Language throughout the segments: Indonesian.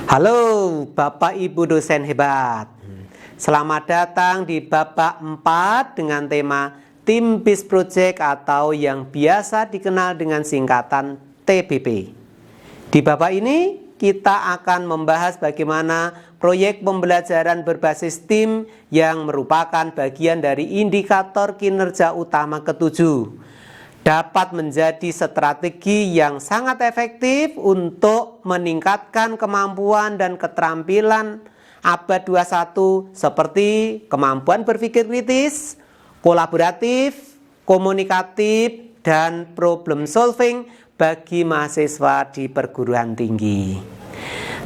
Halo Bapak Ibu dosen hebat. Selamat datang di babak 4 dengan tema Tim BIS Project atau yang biasa dikenal dengan singkatan TBP. Di babak ini kita akan membahas bagaimana proyek pembelajaran berbasis tim yang merupakan bagian dari indikator kinerja utama ke-7 dapat menjadi strategi yang sangat efektif untuk meningkatkan kemampuan dan keterampilan abad 21 seperti kemampuan berpikir kritis, kolaboratif, komunikatif, dan problem solving bagi mahasiswa di perguruan tinggi.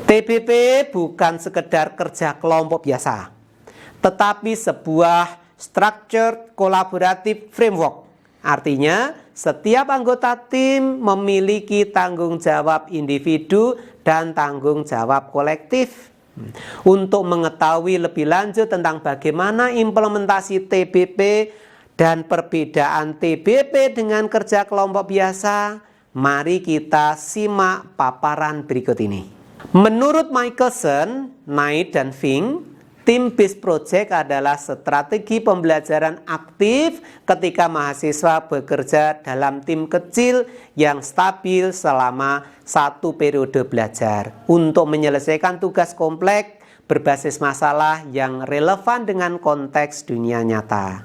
TBP bukan sekedar kerja kelompok biasa, tetapi sebuah structured collaborative framework. Artinya, setiap anggota tim memiliki tanggung jawab individu dan tanggung jawab kolektif. Untuk mengetahui lebih lanjut tentang bagaimana implementasi TBP dan perbedaan TBP dengan kerja kelompok biasa, mari kita simak paparan berikut ini. Menurut Michelson, Knight, dan Fink, Tim BIS Project adalah strategi pembelajaran aktif ketika mahasiswa bekerja dalam tim kecil yang stabil selama satu periode belajar untuk menyelesaikan tugas kompleks berbasis masalah yang relevan dengan konteks dunia nyata.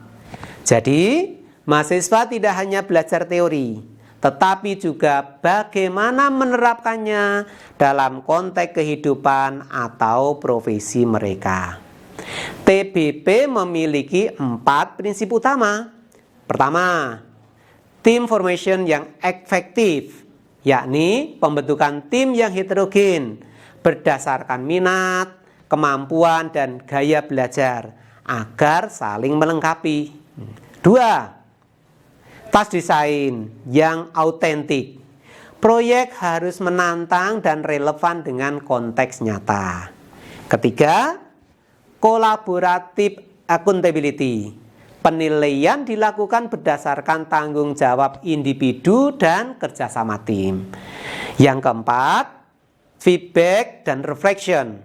Jadi, mahasiswa tidak hanya belajar teori, tetapi juga bagaimana menerapkannya dalam konteks kehidupan atau profesi mereka. TBP memiliki 4 prinsip utama. Pertama, team formation yang efektif, yakni pembentukan tim yang heterogen berdasarkan minat, kemampuan, dan gaya belajar agar saling melengkapi. 2, task design yang autentik. Proyek harus menantang dan relevan dengan konteks nyata. Ketiga, collaborative accountability. Penilaian dilakukan berdasarkan tanggung jawab individu dan kerjasama tim. Yang keempat, feedback dan reflection.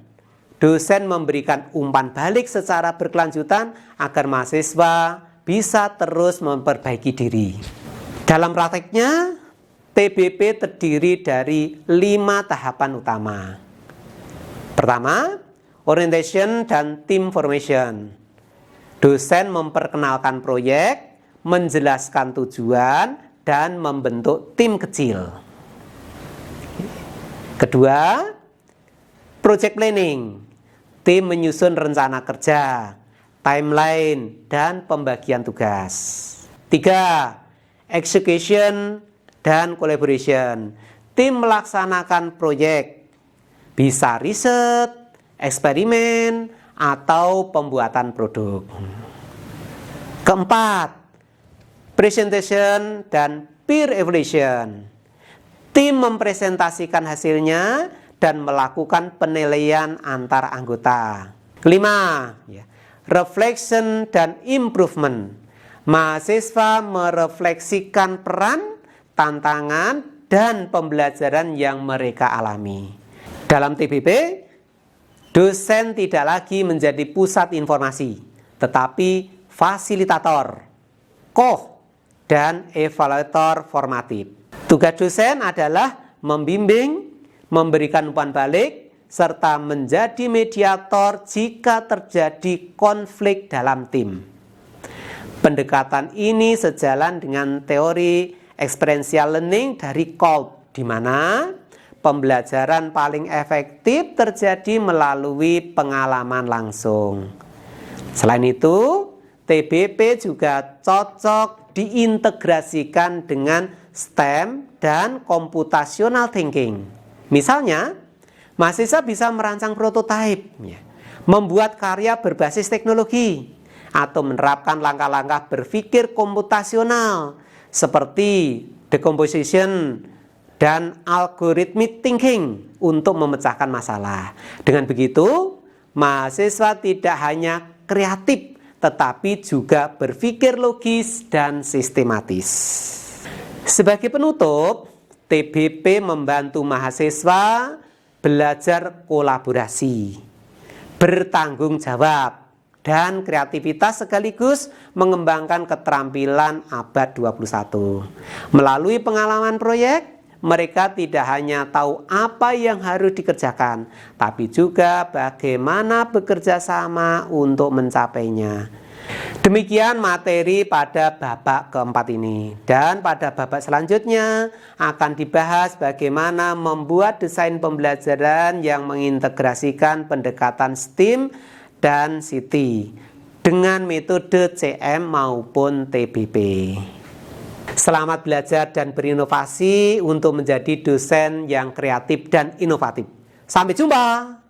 Dosen memberikan umpan balik secara berkelanjutan agar mahasiswa bisa terus memperbaiki diri. Dalam prakteknya, TBP terdiri dari 5 tahapan utama. Pertama, orientation dan team formation. Dosen memperkenalkan proyek, menjelaskan tujuan, dan membentuk tim kecil. Kedua, project planning. Tim menyusun rencana kerja, timeline, dan pembagian tugas. 3, execution dan collaboration. Tim melaksanakan proyek, bisa riset, eksperimen, atau pembuatan produk. Keempat, presentation dan peer evaluation. Tim mempresentasikan hasilnya dan melakukan penilaian antar anggota. Kelima, reflection dan improvement. Mahasiswa merefleksikan peran, tantangan, dan pembelajaran yang mereka alami. Dalam TBP, dosen tidak lagi menjadi pusat informasi, tetapi fasilitator, coach, dan evaluator formatif. Tugas dosen adalah membimbing, memberikan umpan balik, serta menjadi mediator jika terjadi konflik dalam tim. Pendekatan ini sejalan dengan teori experiential learning dari Kolb, di mana pembelajaran paling efektif terjadi melalui pengalaman langsung. Selain itu, TBP juga cocok diintegrasikan dengan STEM dan computational thinking. Misalnya, mahasiswa bisa merancang prototipe, membuat karya berbasis teknologi, atau menerapkan langkah-langkah berpikir komputasional seperti decomposition dan algorithmic thinking untuk memecahkan masalah. Dengan begitu, mahasiswa tidak hanya kreatif, tetapi juga berpikir logis dan sistematis. Sebagai penutup, TBP membantu mahasiswa belajar kolaborasi, bertanggung jawab, dan kreativitas sekaligus mengembangkan keterampilan abad 21. Melalui pengalaman proyek, mereka tidak hanya tahu apa yang harus dikerjakan, tapi juga bagaimana bekerja sama untuk mencapainya. Demikian materi pada babak keempat ini. Dan pada babak selanjutnya akan dibahas bagaimana membuat desain pembelajaran yang mengintegrasikan pendekatan STEAM dan CT dengan metode CM maupun TBP. Selamat belajar dan berinovasi untuk menjadi dosen yang kreatif dan inovatif. Sampai jumpa.